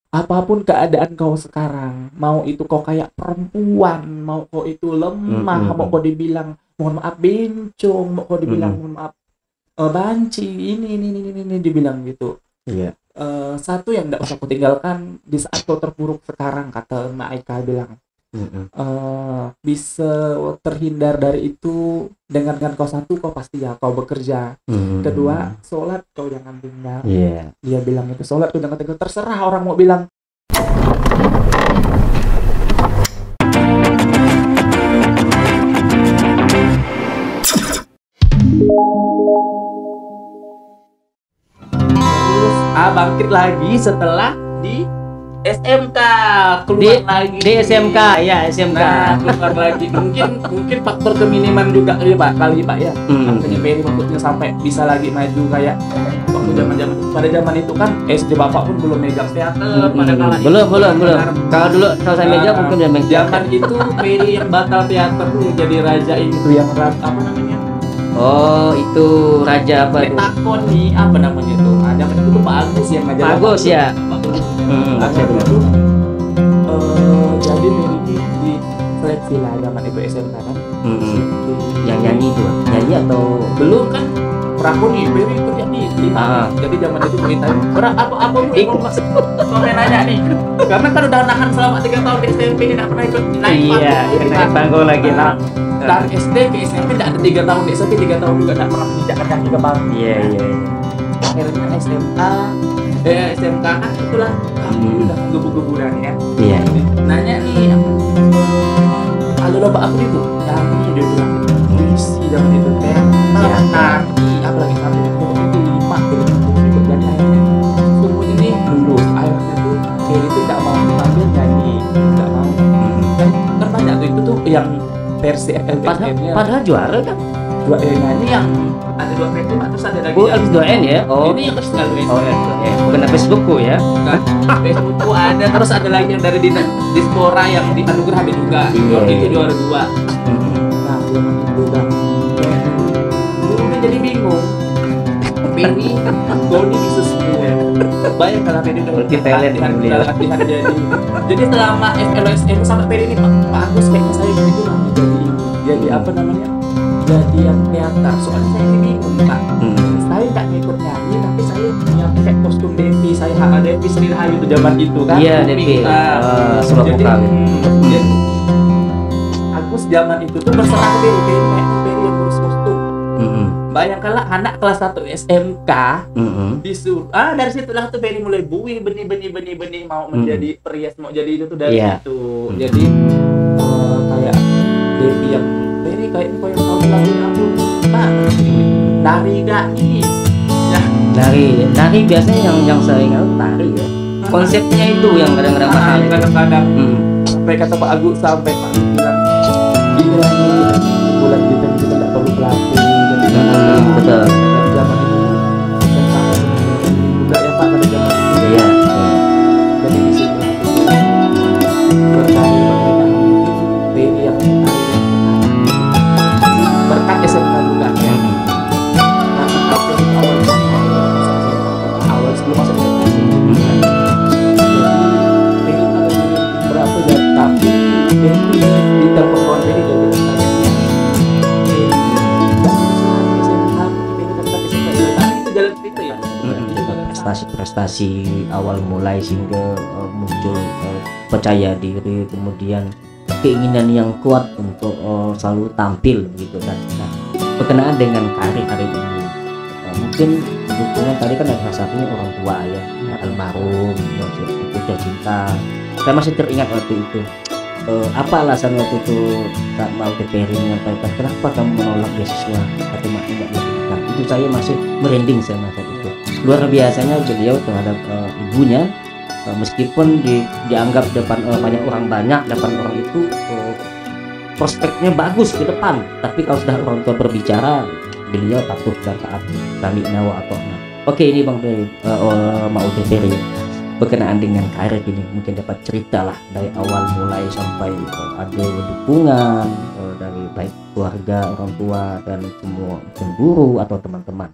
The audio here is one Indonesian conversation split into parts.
apapun keadaan kau sekarang, mau itu kau kayak perempuan, mau kau itu lemah, mau kau dibilang mohon maaf bencong, mau kau dibilang mohon maaf banci, ini dibilang gitu. Iya. Satu yang tidak usah kau tinggalkan di saat kau terpuruk sekarang, kata Mak Eka bilang. Bisa terhindar dari itu dengan kau satu, kau pasti ya kau bekerja. Kedua, sholat kau jangan tinggal. Dia bilang itu, sholat kau jangan tinggal, terserah orang mau bilang. Terus bangkit lagi setelah di SMK, keluar lagi di SMK ya, SMK. Nah, keluar lagi mungkin faktor keminiman juga kali Pak ya. Makanya Peri maksudnya sampai bisa lagi maju kayak waktu zaman itu kan SD Bapak pun belum megang teater pada kala itu. Belum. Kalau dulu kalau saya megang mungkin udah megang. Zaman itu Peri yang batal teater tuh jadi raja itu yang apa namanya? Oh, itu raja apa itu? Takon nih, apa namanya itu? Zaman itu tuh Pak Agus yang ngajar. Pak Agus ya. Jadi Peri di seleksi lah zaman itu SMK kan. Yang nyanyi itu, nyanyi atau belum kan? Prakon nih, Peri kerja nih. Jadi zaman itu cerita apa ikut maksud komen nanya nih. Karena kan udah nahan selama 3 tahun di SMP ini, nggak pernah ikut naik panggung. Iya, naik panggung lagi lah. Dari SD ke SMP tidak ada 3 tahun di SMP, 3 tahun juga tidak pernah menginjakkan kaki ke panggung. Iya. Akhirnya SMK kan itulah kamu udah menggebu-geburan ya. Iya. Nanya nih, halo Bapak aku itu, nyanyi dia bilang, puisi zaman itu nari, apalagi sampai itu 5 ikut dan akhirnya semua ini lulus. Akhirnya tuh Peri itu tidak mau ambil nyanyi, tidak mau. Kan banyak tuh itu tuh yang versi FLPSM-nya. Padahal juara kan? Nyanyi yang ada 2 versi, terus ada lagi yang X2N ya? Oh. Ini yang X2N. Bukan Facebookku ya? Facebookku ada, terus ada lagi yang dari Dispora yang di Anugerah ada juga. Itu juara 2. Nah, zaman itu udah jadi bingung. Peri, Doni bisa semua. Banyak kalau Peri udah latihan jadi selama FLSM sampai Peri ini Pak Agus kayaknya saya gitu lah jadi apa namanya? Jadi yang teater, soalnya saya ini bingung Pak. Saya nggak ngikut nyanyi, tapi saya punya pakai kostum Devi, saya Devi Sri Rahayu itu zaman itu kan. Iya, Devi. Sebab vokal. Jadi Agus zaman itu tuh berserah Peri yang ngurus kostum. Bayangkanlah anak kelas 1 SMK disuruh. Dari situlah tuh Peri mulai buih benih mau menjadi perias, mau jadi itu tuh dari situ. Jadi kayak Devi yang Peri kayak kau yang tahu lagunya aku nari gak nih ya nari biasanya yang sering tari ya, konsepnya itu yang kadang-kadang sampai kata Pak Agus, sampai Pak Agus bilang gila nih bulan kita tidak perlu pelatih betul. Zaman itu juga ya Pak pada zaman itu iya. Jadi di situ berkali Peri yang berkat SMK juga ya. Awal sebelum masuk SMK Peri ada berapa jam, tapi Devi di telepon kawan Peri dia bilang itu jalan cerita ya. Prestasi awal mulai sehingga muncul percaya diri, kemudian keinginan yang kuat untuk selalu tampil begitu kan. Nah, berkenaan dengan karir hari ini, mungkin dukungan tadi kan ada salah satunya orang tua ya, almarhum itu tercinta. Saya masih teringat waktu itu. Apa alasan waktu itu saat mau Peri menyampaikan kenapa kamu menolak beasiswa atau tidak pendidikan? Itu saya masih merinding saya masa itu. Luar biasanya beliau terhadap ibunya. Meskipun dianggap depan banyak depan orang itu prospeknya bagus ke depan, tapi kalau sudah orang tua berbicara beliau patuh dan taat, kami nawa atau nah. Oke, ini Bang Peri mau Peri berkenaan dengan karir ini mungkin dapat cerita lah dari awal mulai sampai ada dukungan dari baik keluarga, orang tua dan semua guru atau teman-teman.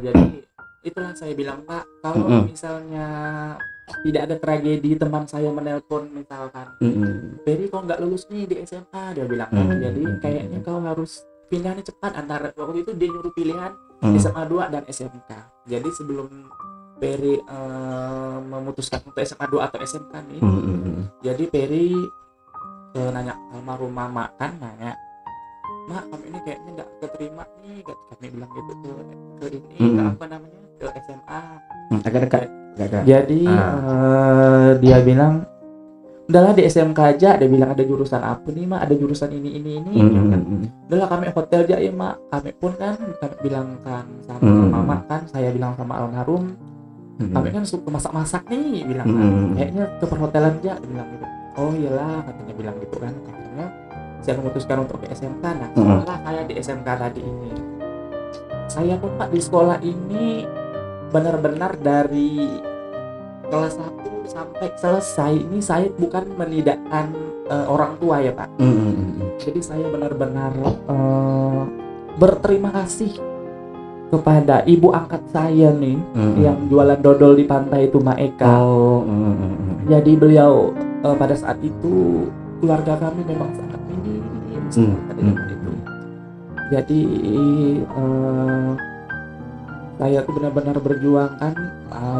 Jadi itulah saya bilang Pak, kalau misalnya tidak ada tragedi teman saya menelpon misalkan, Peri kok nggak lulus nih di SMA, dia bilang kan, jadi kayaknya kau harus pindah nih cepat antara, waktu itu dia nyuruh pilihan SMA 2 dan SMK. Jadi sebelum Peri memutuskan untuk SMA 2 atau SMK nih, jadi Peri nanya almarhum mama kan, nanya, Mak, kami ini kayaknya nggak keterima nih, kami bilang gitu ke ini, ke apa namanya, ke SMA. Agak dekat. Jadi dia bilang, udahlah di SMK aja. Dia bilang, ada jurusan apa nih Mak, ada jurusan ini. Udahlah kami hotel aja ya Mak. Kami pun kan, kami bilang kan sama mama kan, saya bilang sama almarhum, kami kan suka masak-masak nih, bilang kan, kayaknya ke perhotelan aja, dia bilang gitu. Oh iyalah, katanya bilang gitu kan. Akhirnya saya memutuskan untuk ke SMK. Nah, setelah saya di SMK tadi ini, saya pun Pak di sekolah ini benar-benar dari kelas 1 sampai selesai ini saya bukan menidakkan orang tua ya Pak. Jadi saya benar-benar berterima kasih kepada ibu angkat saya nih, yang jualan dodol di pantai itu, Mak Eka. Jadi beliau pada saat itu keluarga kami memang sangat minim itu. Jadi saya tuh benar-benar berjuang kan,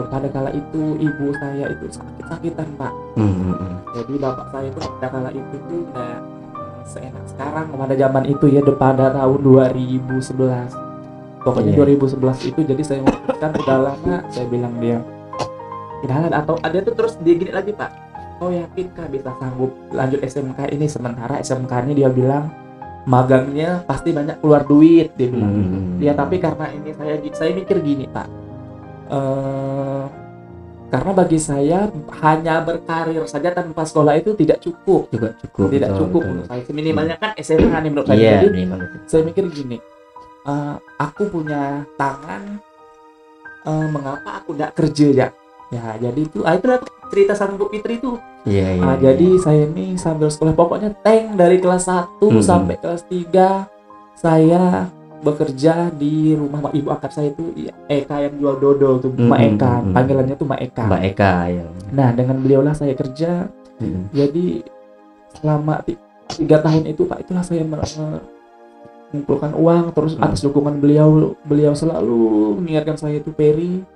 pada kala itu ibu saya itu sakit-sakitan Pak. Jadi bapak saya itu pada kala itu tuh nggak seenak sekarang pada zaman itu ya, pada tahun 2011. Pokoknya 2011 itu, jadi saya memutuskan udah lama, saya bilang dia tidak, atau ada tuh terus dia gini lagi Pak, kau yakin kah bisa sanggup lanjut SMK ini, sementara SMK ini dia bilang magangnya pasti banyak keluar duit, dia bilang. Ya tapi karena ini saya mikir gini Pak, karena bagi saya hanya berkarir saja tanpa sekolah itu tidak cukup untuk saya. Minimalnya kan SMA nih menurut saya. Jadi saya mikir gini, aku punya tangan, mengapa aku tidak kerja ya jadi itulah cerita sama Bu Fitri itu. Jadi saya ini sambil sekolah, pokoknya tank dari kelas 1 sampai kelas 3 saya bekerja di rumah ibu angkat saya itu, Eka yang jual dodol tuh, Mak Eka, panggilannya tuh Mak Eka ya. Nah dengan beliau lah saya kerja. Jadi selama 3 tahun itu Pak, itulah saya mengumpulkan uang, terus atas dukungan beliau selalu mengingatkan saya itu, Peri,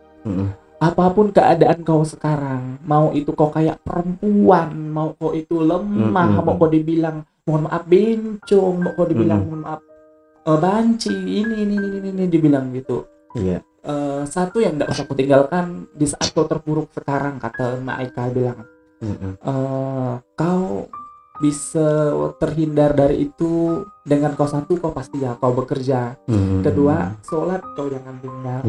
apapun keadaan kau sekarang, mau itu kau kayak perempuan, mau kau itu lemah, mau kau dibilang mohon maaf bencong, mau kau dibilang mohon maaf banci, ini dibilang gitu. Satu yang tidak usah kau tinggalkan di saat kau terpuruk sekarang, kata Mak Eka bilang, kau bisa terhindar dari itu dengan kau pasti ya kau bekerja. Kedua, sholat kau jangan tinggal.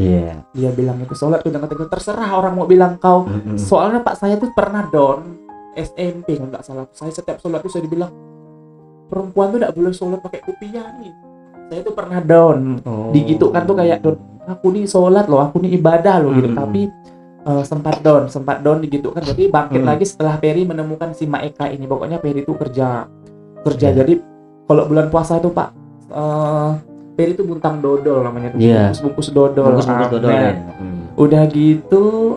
Dia bilang itu, sholat kau jangan tinggal, terserah orang mau bilang kau. Soalnya Pak saya tuh pernah down SMP kalau nggak salah, saya setiap sholat tuh saya dibilang perempuan tuh nggak boleh sholat pakai kupiah nih. Saya tuh pernah down, digitu kan tuh kayak down, aku nih sholat loh, aku nih ibadah loh gitu. Tapi sempat down gitu kan. Jadi bangkit lagi setelah Peri menemukan si Mak Eka ini. Pokoknya Peri itu kerja. Jadi kalau bulan puasa itu Pak, Peri itu buntang dodol namanya tuh, bungkus dodol. Udah gitu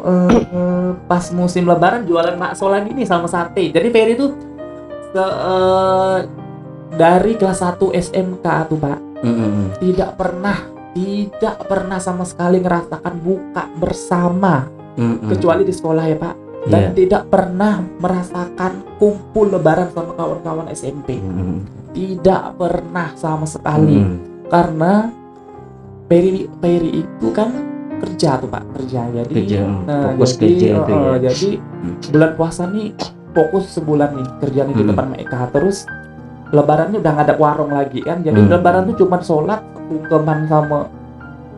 pas musim lebaran jualan bakso lagi nih sama sate. Jadi Peri itu dari kelas 1 SMK tuh Pak, tidak pernah sama sekali ngerasakan buka bersama. Kecuali di sekolah ya Pak, dan tidak pernah merasakan kumpul lebaran sama kawan-kawan SMP. Tidak pernah sama sekali. Karena Peri itu kan kerja tuh Pak, jadi fokus kerja itu ya. Jadi bulan puasa nih fokus sebulan nih kerjaan di depan Eka, terus lebarannya udah nggak ada warung lagi kan. Jadi lebaran tuh cuma sholat sungkeman sama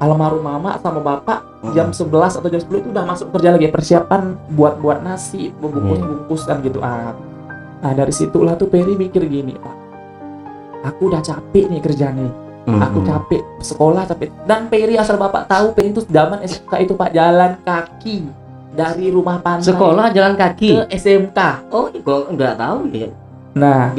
almarhum mama sama bapak, jam 11 atau jam 10 itu udah masuk kerja lagi, persiapan buat nasi, bungkus kan gitu. Nah dari situlah tuh Peri mikir gini, Pak, aku udah capek nih kerja nih, aku capek sekolah, capek. Dan Peri asal bapak tahu, Peri itu zaman SMK itu Pak jalan kaki dari rumah pantai sekolah jalan kaki ke SMK. Oh kok nggak tahu ya. Nah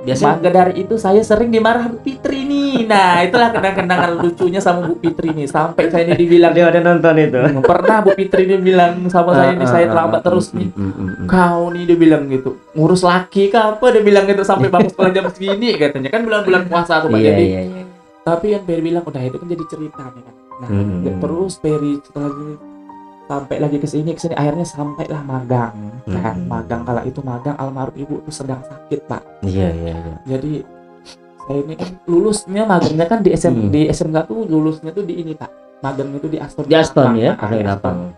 biasanya maka dari itu saya sering dimarahin Bu Fitri nih. Nah, itulah kenang-kenangan lucunya sama Bu Fitri nih. Sampai saya ini dibilang, dia ada nonton itu. Pernah Bu Fitri ini bilang sama saya nih, saya terlambat terus nih. Kau nih, dia bilang gitu, ngurus laki kah apa, dia bilang gitu, sampai bangun sekolah jam segini katanya. Kan bulan puasa tuh Pak. Jadi tapi yang Peri bilang udah itu kan jadi cerita nih kan. Nah, terus Peri sampai lagi ke sini akhirnya sampailah magang. Kan magang, kala itu magang almarhum ibu itu sedang sakit Pak. Iya. Jadi saya ini kan lulusnya magangnya kan di SMK tuh lulusnya tuh di ini Pak. Magangnya tuh di Aston. Di Aston ya, Aston.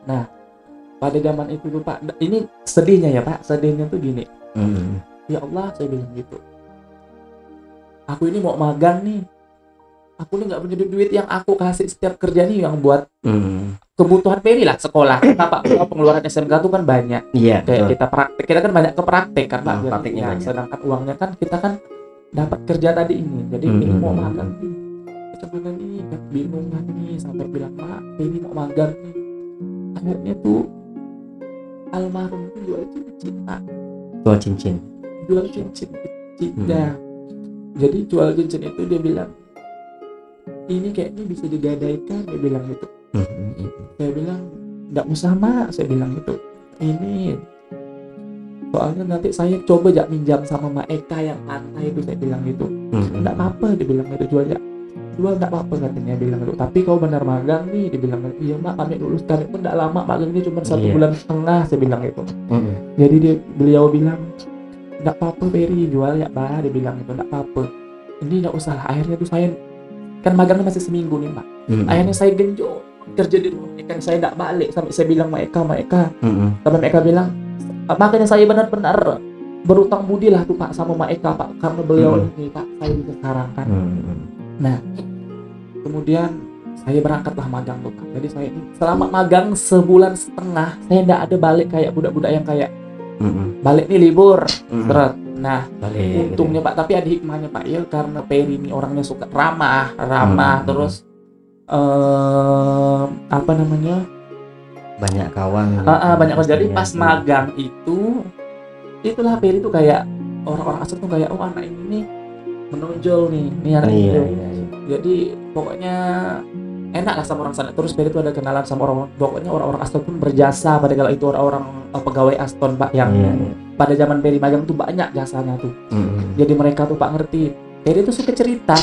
Nah, pada zaman itu tuh Pak, ini sedihnya ya Pak, sedihnya tuh gini. Ya Allah, saya bilang gitu. Aku ini mau magang nih. Aku ini nggak punya duit yang aku kasih setiap kerja nih yang buat kebutuhan Peri lah, sekolah. Pak, pengeluaran SMK tuh kan banyak. Iya. Kayak kita praktek, kita kan banyak ke praktek kan Pak. Prakteknya banyak. Sedangkan uangnya kan kita kan dapat kerja tadi ini. Jadi ini mau magang nih. Kita magang nih, kan bingung kan nih, sampai bilang Pak, Peri mau magang nih. Akhirnya tuh almarhum itu jual cincin Pak. Jual cincin. Nah, jadi jual cincin itu dia bilang, ini kayaknya bisa digadaikan, dia bilang gitu. Saya bilang nggak usah Mak, saya bilang gitu. Ini soalnya nanti saya coba minjam sama Mak Eka yang pantai itu, saya bilang gitu. Nggak apa-apa, dia bilang gitu, jual nggak apa-apa katanya, bilang gitu. Tapi kau benar magang nih, dia bilang gitu. Iya Mak, kami lulus, kami pun nggak lama, magangnya cuma 1 bulan setengah, saya bilang gitu. Jadi beliau bilang nggak apa-apa Peri, jual ya Pak, dia bilang gitu, nggak apa-apa. Ini nggak usah lah. Akhirnya tuh saya kan magangnya masih seminggu nih Pak. Akhirnya saya genjot kerja di rumah Eka, saya tidak balik sampai saya bilang Mak Eka. Sampai Mak Eka bilang, makanya saya benar-benar berutang budi lah tuh Pak sama Mak Eka Pak, karena beliau ini Pak saya bisa sekarang kan. Nah, kemudian saya berangkatlah magang tuh Pak. Jadi saya selama magang sebulan setengah saya tidak ada balik kayak budak-budak yang kayak balik nih libur seret. Nah, balik, untungnya gitu. Pak, tapi ada hikmahnya Pak ya, karena Peri ini orangnya suka ramah terus apa namanya, banyak kawan. Banyak kawan. Jadi pas magang itulah Peri tuh kayak orang-orang asal tuh kayak, oh anak ini nih menonjol nih anak ini. Jadi pokoknya enak lah sama orang sana. Terus Peri tuh ada kenalan sama orang-orang Aston pun berjasa pada kala itu, orang-orang pegawai Aston Pak yang pada zaman Peri magang tuh banyak jasanya tuh. Jadi mereka tuh Pak ngerti. Peri tuh suka cerita.